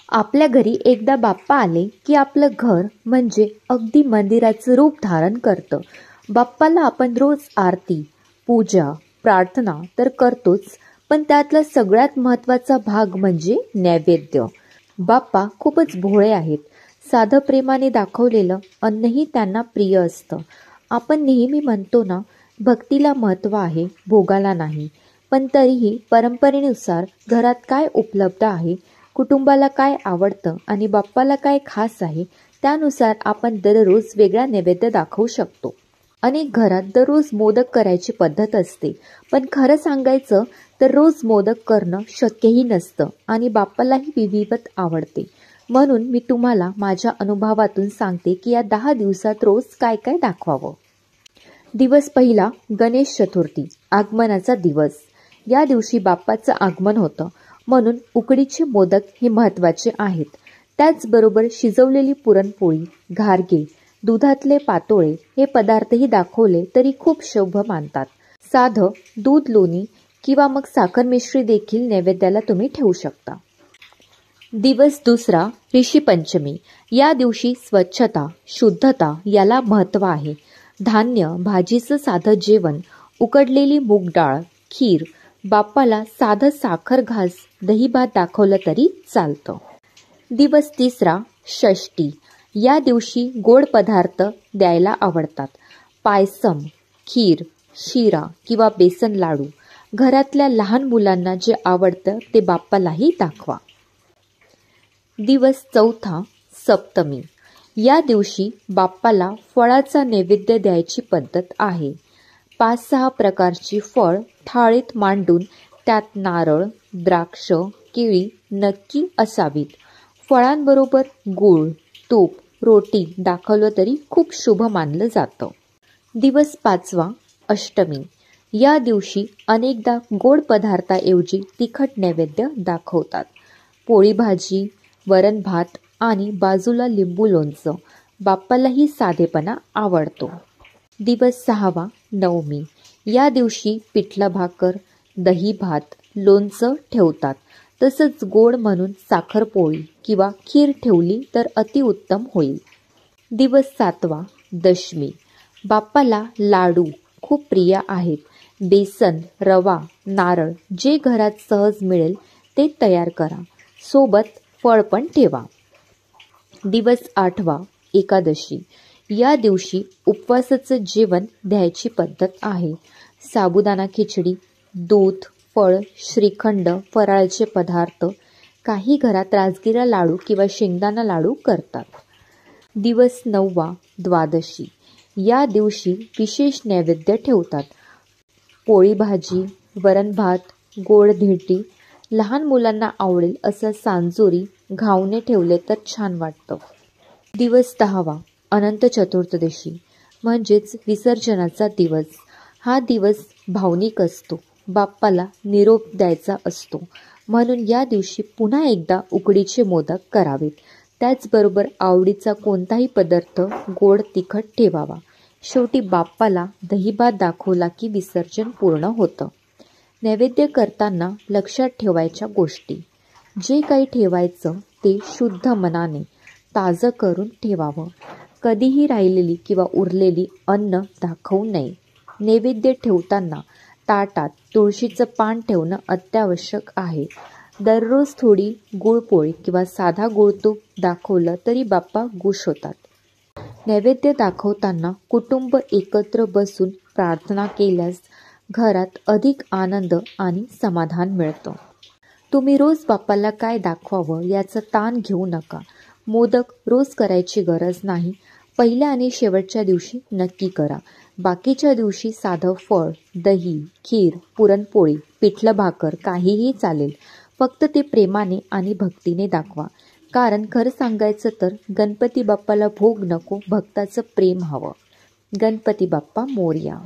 आपल्या घरी एकदा बाप्पा आले की आपलं घर म्हणजे अगदी मंदिराचं रूप धारण करतं. बाप्पाला आपण रोज आरती, पूजा, प्रार्थना तर करतोच, पण त्यातला सगळ्यात महत्त्वाचा भाग म्हणजे नैवेद्य. बाप्पा खूपच भोळे आहेत. साधं प्रेमाने दाखवलेलं अन्नही त्यांना प्रिय असतं. आपण नेहमी म्हणतो ना, भक्तीला महत्त्व आहे, भोगाला नाही. पण तरीही परंपरेनुसार घरात काय उपलब्ध आहे, कुटुंबाला काय आवडतं आणि बाप्पाला काय खास आहे, त्यानुसार आपण दररोज वेगळा नैवेद्य दाखवू शकतो. अनेक घरात दररोज मोदक करायची पद्धत असते, पण खरं सांगायचं तर रोज मोदक करणं शक्यही नसतं आणि बाप्पालाही विधिवत आवडते. म्हणून मी तुम्हाला माझ्या अनुभवातून सांगते की या 10 दिवसात रोज काय काय दाखवावं. दिवस पहिला, गणेश चतुर्थी, आगमनाचा दिवस. या दिवशी बाप्पाचं आगमन होतं, म्हणून उकडीचे मोदक हे महत्त्वाचे आहेत. त्याचबरोबर शिजवलेली पुरणपोळी, घारगे, दुधातले पातोळे हे पदार्थही दाखवले तरी खूप शुभ मानतात. साधं दूध लोणी किंवा मग साखर मिश्री देखील नैवेद्याला तुम्ही ठेवू शकता. दिवस दुसरा, ऋषी पंचमी. या दिवशी स्वच्छता, शुद्धता याला महत्त्व आहे. धान्य, भाजीचं साधं जेवण, उकडलेली मूग डाळ, खीर, बाप्पाला साधं साखर घास, दही भात दाखवलं तरी चालतं. दिवस तिसरा, षष्ठी. या दिवशी गोड पदार्थ द्यायला आवडतात. पायसम, खीर, शिरा किंवा बेसन लाडू. घरातल्या लहान मुलांना जे आवडतं ते बाप्पालाही दाखवा. दिवस चौथा, सप्तमी. या दिवशी बाप्पाला फळाचा नैवेद्य द्यायची पद्धत आहे. 5-6 प्रकारची फळ थाळीत मांडून त्यात नारळ, द्राक्ष, केळी नक्की असावीत. फळांबरोबर गूळ, तूप, रोटी दाखवलं तरी खूप शुभ मानलं जातं. दिवस पाचवा, अष्टमी. या दिवशी अनेकदा गोड पदार्थाऐवजी तिखट नैवेद्य दाखवतात. पोळी भाजी, वरण भात आणि बाजूला लिंबू लोणचं. बाप्पालाही साधेपणा आवडतो. दिवस सहावा, नवमी. या दिवशी पिठलं भाकर, दही भात, लोणचं ठेवतात. तसंच गोड म्हणून साखरपोळी किंवा खीर ठेवली तर अतिउत्तम होईल. दिवस सातवा, दशमी. बाप्पाला लाडू खूप प्रिय आहेत. बेसन, रवा, नारळ जे घरात सहज मिळेल ते तयार करा. सोबत फळ पण ठेवा. दिवस आठवा, एकादशी. या दिवशी उपवासाचं जेवण द्यायची पद्धत आहे. साबुदाणा खिचडी, दूध, फळ, श्रीखंड, फराळाचे पदार्थ. काही घरात राजगिरा लाडू किंवा शेंगदाणा लाडू करतात. दिवस नववा, द्वादशी. या दिवशी विशेष नैवेद्य ठेवतात. पोळी भाजी, वरण भात, गोड धिरडी. लहान मुलांना आवडेल असं सांजोरी, घावणे ठेवले तर छान वाटतं. दिवस 10वा, अनंत चतुर्दशी म्हणजेच विसर्जनाचा दिवस. हा दिवस भावनिक असतो. बाप्पाला निरोप द्यायचा असतो, म्हणून या दिवशी पुन्हा एकदा उकडीचे मोदक करावेत. त्याचबरोबर आवडीचा कोणताही पदार्थ गोड तिखट ठेवावा. शेवटी बाप्पाला दहीभात दाखवला की विसर्जन पूर्ण होतं. नैवेद्य करताना लक्षात ठेवायच्या गोष्टी. जे काही ठेवायचं ते शुद्ध मनाने ताजं करून ठेवावं. कधीही राहिलेली किंवा उरलेली अन्न दाखवू नये. नैवेद्य ठेवताना ताटात तुळशीचं पान ठेवणं अत्यावश्यक आहे. दररोज थोडी गुळपोळी किंवा साधा गुळतूप दाखवलं तरी बाप्पा खुश होतात. नैवेद्य दाखवताना कुटुंब एकत्र बसून प्रार्थना केल्यास घरात अधिक आनंद आणि समाधान मिळतं. तुम्ही रोज बाप्पाला काय दाखवावं याचा ताण घेऊ नका. मोदक रोज करायची गरज नाही. पहिल्या आणि शेवटच्या दिवशी नक्की करा. बाकीच्या दिवशी साधं फळ, दही, खीर, पुरणपोळी, पिठलं भाकर काहीही चालेल. फक्त ते प्रेमाने आणि भक्तीने दाखवा. कारण खरं सांगायचं तर गणपती बाप्पाला भोग नको, भक्ताचं प्रेम हवं. गणपती बाप्पा मोरया.